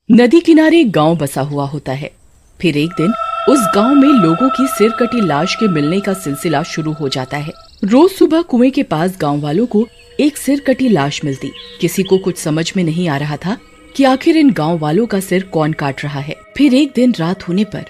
नदी किनारे एक गांव बसा हुआ होता है। फिर एक दिन उस गांव में लोगों की सिर कटी लाश के मिलने का सिलसिला शुरू हो जाता है। रोज सुबह कुएं के पास गांव वालों को एक सिर कटी लाश मिलती। किसी को कुछ समझ में नहीं आ रहा था कि आखिर इन गांव वालों का सिर कौन काट रहा है। फिर एक दिन रात होने पर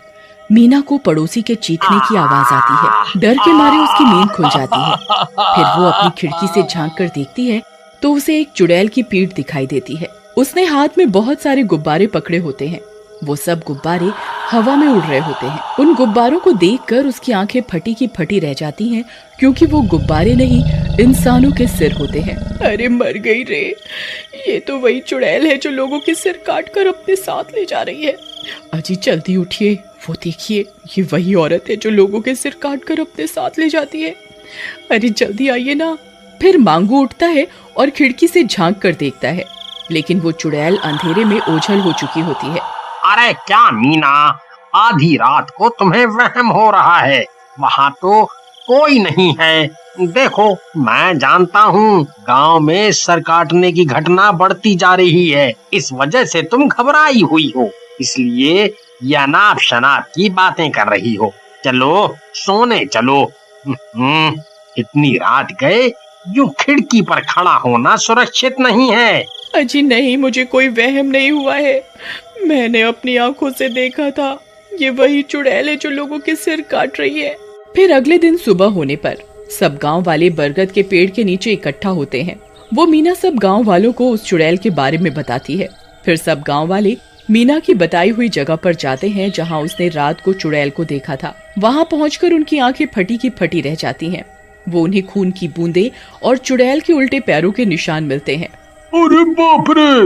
मीना को पड़ोसी के चीखने की आवाज आती है। डर के मारे उसकी नींद खुल जाती है। फिर वो अपनी खिड़की से झांक कर देखती है तो उसे एक चुड़ैल की पीठ दिखाई देती है। उसने हाथ में बहुत सारे गुब्बारे पकड़े होते हैं। वो सब गुब्बारे हवा में उड़ रहे होते हैं। उन गुब्बारों को देखकर उसकी आंखें फटी की फटी रह जाती हैं, क्योंकि वो गुब्बारे नहीं इंसानों के सिर होते हैं। अरे मर गई रे, ये तो वही चुड़ैल है जो लोगों के सिर काट कर अपने साथ ले जा रही है। अजी जल्दी उठिए, वो देखिए ये वही औरत है जो लोगों के सिर काट कर अपने साथ ले जाती है। अरे जल्दी आइए ना। फिर मांगू उठता है और खिड़की से झांक कर देखता है, लेकिन वो चुड़ैल अंधेरे में ओझल हो चुकी होती है। अरे क्या मीना, आधी रात को तुम्हें वहम हो रहा है? वहाँ तो कोई नहीं है। देखो, मैं जानता हूँ गांव में सर काटने की घटना बढ़ती जा रही है। इस वजह से तुम घबराई हुई हो, इसलिए ये अनाप शनाप की बातें कर रही हो। चलो सोने चलो। इतनी रात गए यूं खिड़की पर खड़ा होना सुरक्षित नहीं है। अजी नहीं, मुझे कोई वहम नहीं हुआ है। मैंने अपनी आंखों से देखा था, ये वही चुड़ैल है जो लोगों के सिर काट रही है। फिर अगले दिन सुबह होने पर सब गांव वाले बरगद के पेड़ के नीचे इकट्ठा होते हैं। वो मीना सब गांव वालों को उस चुड़ैल के बारे में बताती है। फिर सब गांव वाले मीना की बताई हुई जगह पर जाते हैं जहां उसने रात को चुड़ैल को देखा था। वहां पहुंचकर उनकी आंखें फटी की फटी रह जाती हैं। वो उन्हें खून की बूंदें और चुड़ैल के उल्टे पैरों के निशान मिलते हैं। अरे बाप रे,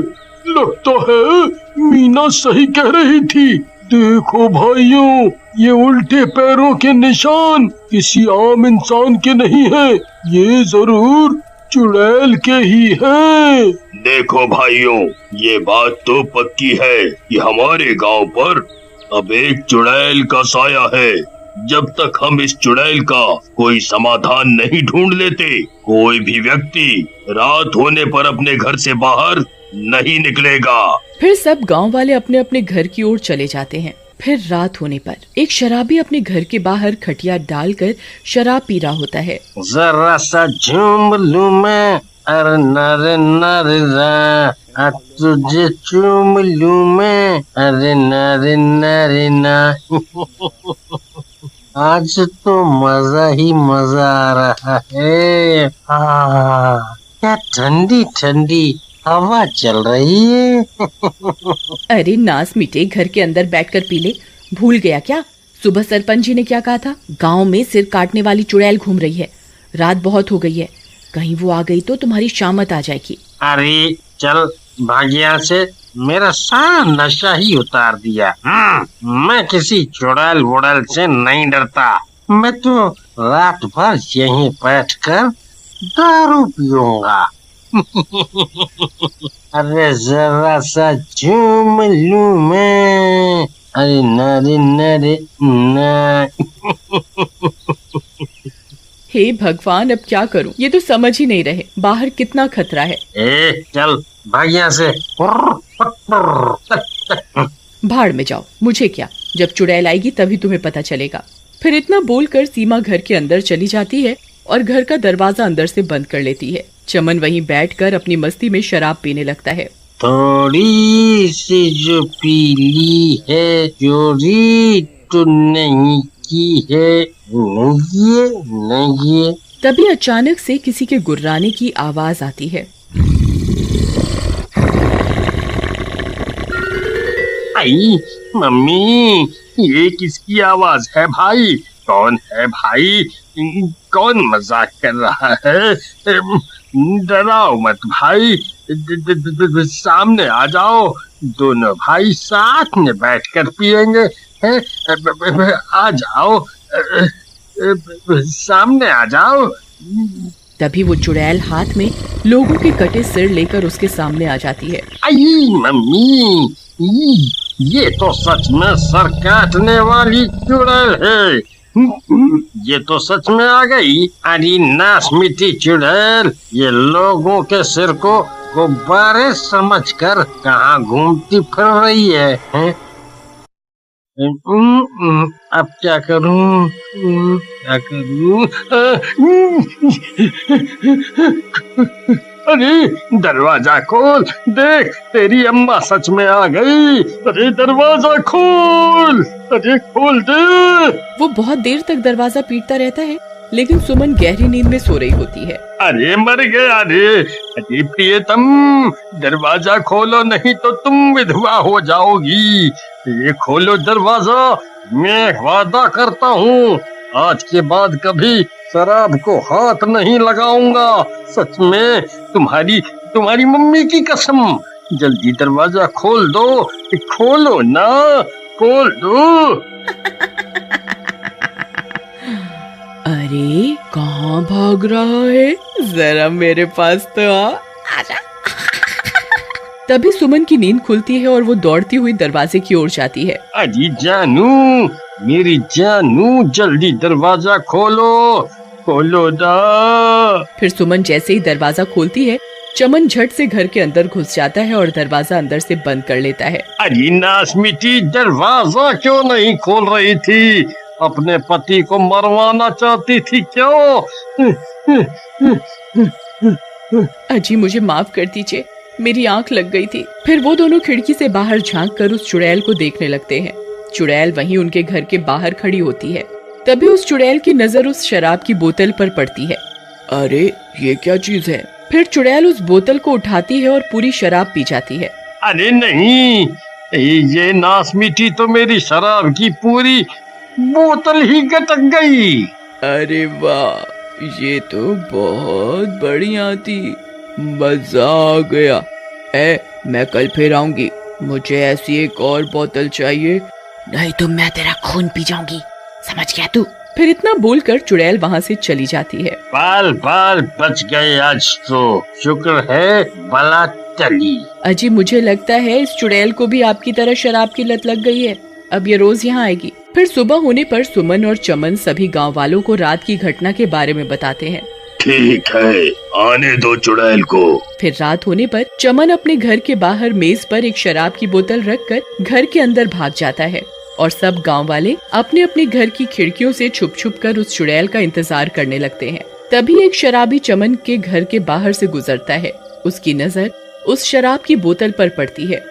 लगता है मीना सही कह रही थी। देखो भाइयों, ये उल्टे पैरों के निशान किसी आम इंसान के नहीं हैं, ये जरूर चुड़ैल के ही हैं। देखो भाइयों, ये बात तो पक्की है कि हमारे गांव पर अब एक चुड़ैल का साया है। जब तक हम इस चुड़ैल का कोई समाधान नहीं ढूंढ लेते, कोई भी व्यक्ति रात होने पर अपने घर से बाहर नहीं निकलेगा। फिर सब गांव वाले अपने अपने घर की ओर चले जाते हैं। फिर रात होने पर एक शराबी अपने घर के बाहर खटिया डालकर शराब पी रहा होता है। जरा सा झूम लूं मैं, अरे नरे नरे ना, तुझे चूम लूं मैं, अरे नरे नरे ना। आज तो मजा ही मजा आ रहा है। क्या ठंडी ठंडी हवा चल रही है। अरे नास मिटे, घर के अंदर बैठकर पी ले। भूल गया क्या सुबह सरपंच जी ने क्या कहा था? गांव में सिर काटने वाली चुड़ैल घूम रही है। रात बहुत हो गई है, कहीं वो आ गई तो तुम्हारी शामत आ जाएगी। अरे चल भाग्या से मेरा सारा नशा ही उतार दिया। मैं किसी चुड़ैल वुड़ैल से नहीं डरता। मैं तो रात भर यहीं बैठकर दारू पीऊंगा। अरे जरा सा झूम लूं मैं, अरे नरे नरे ना। हे भगवान, अब क्या करूं? ये तो समझ ही नहीं रहे बाहर कितना खतरा है। चल भाग्या से। भाड़ में जाओ, मुझे क्या, जब चुड़ैल आएगी तभी तुम्हें पता चलेगा। फिर इतना बोलकर सीमा घर के अंदर चली जाती है और घर का दरवाजा अंदर से बंद कर लेती है। चमन वहीं बैठकर अपनी मस्ती में शराब पीने लगता है। थोड़ी सी जो पीली है, चोरी तो नहीं की है, नहीं। तभी अचानक से किसी के गुर्राने की आवाज आती है। आई मम्मी, ये किसकी आवाज है भाई? कौन है भाई? कौन मजाक कर रहा है? डराओ मत भाई, सामने आ जाओ। दोनों भाई साथ में बैठकर पिएंगे। आ जाओ, सामने आ जाओ। तभी वो चुड़ैल हाथ में लोगों के कटे सिर लेकर उसके सामने आ जाती है। आई मम्मी, ये तो सच में सर काटने वाली चुड़ैल है। ये तो सच में आ गई। अरे नास मिट्टी चुड़ैल, ये लोगों के सिर को गुब्बारे समझकर कहाँ घूमती फिर रही है, हैं? अब क्या करूं? क्या करूं? अरे दरवाजा खोल, देख तेरी अम्मा सच में आ गई। अरे दरवाजा खोल, अरे खोल दे। वो बहुत देर तक दरवाजा पीटता रहता है, लेकिन सुमन गहरी नींद में सो रही होती है। अरे मर गया रे। अरे प्रियतम, दरवाजा खोलो नहीं तो तुम विधवा हो जाओगी। ये खोलो दरवाजा, मैं वादा करता हूँ आज के बाद कभी शराब को हाथ नहीं लगाऊंगा। सच में, तुम्हारी मम्मी की कसम। जल्दी दरवाजा खोल दो, खोलो ना, खोल दो। अरे कहाँ भाग रहा है, जरा मेरे पास तो आजा। तभी सुमन की नींद खुलती है और वो दौड़ती हुई दरवाजे की ओर जाती है। अजी जानू, मेरी जानू, जल्दी दरवाजा खोलो, खोलो ना। फिर सुमन जैसे ही दरवाजा खोलती है, चमन झट से घर के अंदर घुस जाता है और दरवाजा अंदर से बंद कर लेता है। अजी नासमिटी, दरवाजा क्यों नहीं खोल रही थी? अपने पति को मरवाना चाहती थी क्यों? अजी मुझे माफ कर दीजिए, मेरी आंख लग गई थी। फिर वो दोनों खिड़की से बाहर झांक कर उस चुड़ैल को देखने लगते हैं। चुड़ैल वहीं उनके घर के बाहर खड़ी होती है। तभी उस चुड़ैल की नजर उस शराब की बोतल पर पड़ती है। अरे ये क्या चीज है? फिर चुड़ैल उस बोतल को उठाती है और पूरी शराब पी जाती है। अरे नहीं, ये नासमिटी तो मेरी शराब की पूरी बोतल ही गटक गई। अरे वाह, ये तो बहुत बढ़िया थी, मजा आ गया। मैं कल फिर आऊंगी, मुझे ऐसी एक और बोतल चाहिए, नहीं तो मैं तेरा खून पी जाऊंगी, समझ गया तू? फिर इतना बोलकर चुड़ैल वहाँ से चली जाती है। बाल बाल बच गए आज तो, शुक्र है बला टली। अजी मुझे लगता है इस चुड़ैल को भी आपकी तरह शराब की लत लग गई है, अब ये रोज यहाँ आएगी। फिर सुबह होने पर सुमन और चमन सभी गांव वालों को रात की घटना के बारे में बताते हैं। ठीक है, आने दो चुड़ैल को। फिर रात होने पर चमन अपने घर के बाहर मेज पर एक शराब की बोतल रखकर घर के अंदर भाग जाता है और सब गांव वाले अपने अपने घर की खिड़कियों से छुप छुप कर उस चुड़ैल का इंतजार करने लगते हैं। तभी एक शराबी चमन के घर के बाहर से गुजरता है। उसकी नजर उस शराब की बोतल पर पड़ती है।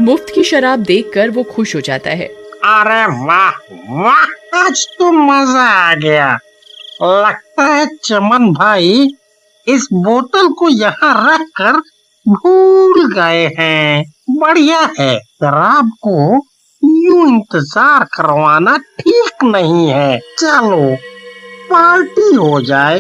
मुफ्त की शराब देखकर वो खुश हो जाता है। अरे वाह वाह, आज तो मजा आ गया। लगता है चमन भाई इस बोतल को यहाँ रख कर भूल गए हैं। बढ़िया है, शराब को यूं इंतजार करवाना ठीक नहीं है। चलो पार्टी हो जाए।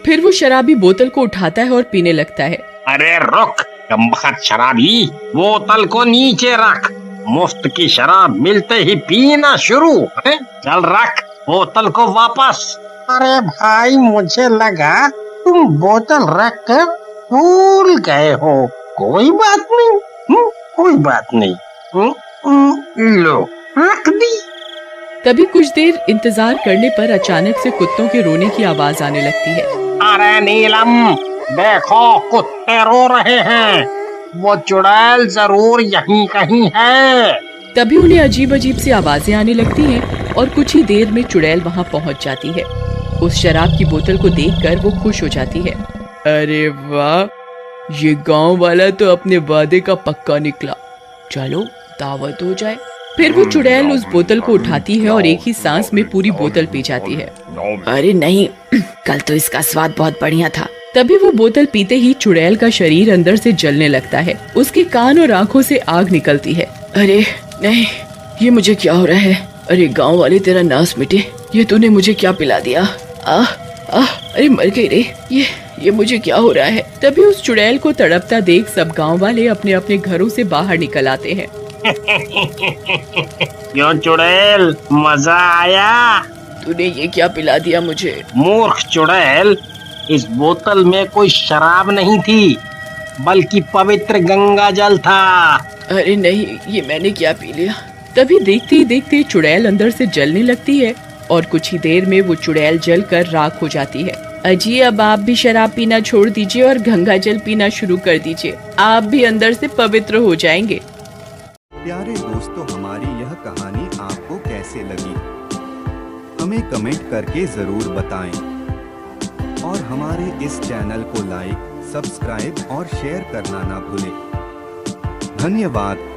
फिर वो शराबी बोतल को उठाता है और पीने लगता है। अरे रुक कमबख्त शराबी, बोतल को नीचे रख। मुफ्त की शराब मिलते ही पीना शुरू है? चल रख बोतल को वापस। अरे भाई, मुझे लगा तुम बोतल रख कर भूल गए हो। कोई बात नहीं, कोई बात नहीं। लो रख दी। तभी कुछ देर इंतजार करने पर अचानक से कुत्तों के रोने की आवाज आने लगती है। अरे नीलम, देखो कुत्ते रो रहे हैं। वो चुड़ैल जरूर यहीं कहीं है। तभी उन्हें अजीब अजीब सी आवाजें आने लगती हैं और कुछ ही देर में चुड़ैल वहाँ पहुँच जाती है। उस शराब की बोतल को देखकर वो खुश हो जाती है। अरे वाह, ये गांव वाला तो अपने वादे का पक्का निकला, चलो दावत हो जाए। फिर वो चुड़ैल उस बोतल को उठाती है और एक ही सांस में पूरी बोतल पी जाती है। अरे नहीं, कल तो इसका स्वाद बहुत बढ़िया था। तभी वो बोतल पीते ही चुड़ैल का शरीर अंदर से जलने लगता है। उसके कान और आंखों से आग निकलती है। अरे नहीं, ये मुझे क्या हो रहा है? अरे गांव वाले तेरा नाश मिटे, ये तूने मुझे क्या पिला दिया? अरे मर गई रे, ये मुझे क्या हो रहा है? तभी उस चुड़ैल को तड़पता देख सब गांव वाले अपने अपने घरों से बाहर निकल आते हैं। क्यों चुड़ैल, मजा आया? तूने ये क्या पिला दिया मुझे? मूर्ख चुड़ैल, इस बोतल में कोई शराब नहीं थी, बल्कि पवित्र गंगा जल था। अरे नहीं, ये मैंने क्या पी लिया? तभी देखते ही देखते चुड़ैल अंदर से जलने लगती है और कुछ ही देर में वो चुड़ैल जलकर राख हो जाती है। अजी अब आप भी शराब पीना छोड़ दीजिए और गंगा जल पीना शुरू कर दीजिए, आप भी अंदर से पवित्र हो जाएंगे। प्यारे दोस्तों, हमारी यह कहानी आपको कैसे लगी हमें कमेंट करके जरूर बताएं और हमारे इस चैनल को लाइक, सब्सक्राइब और शेयर करना ना भूलें। धन्यवाद।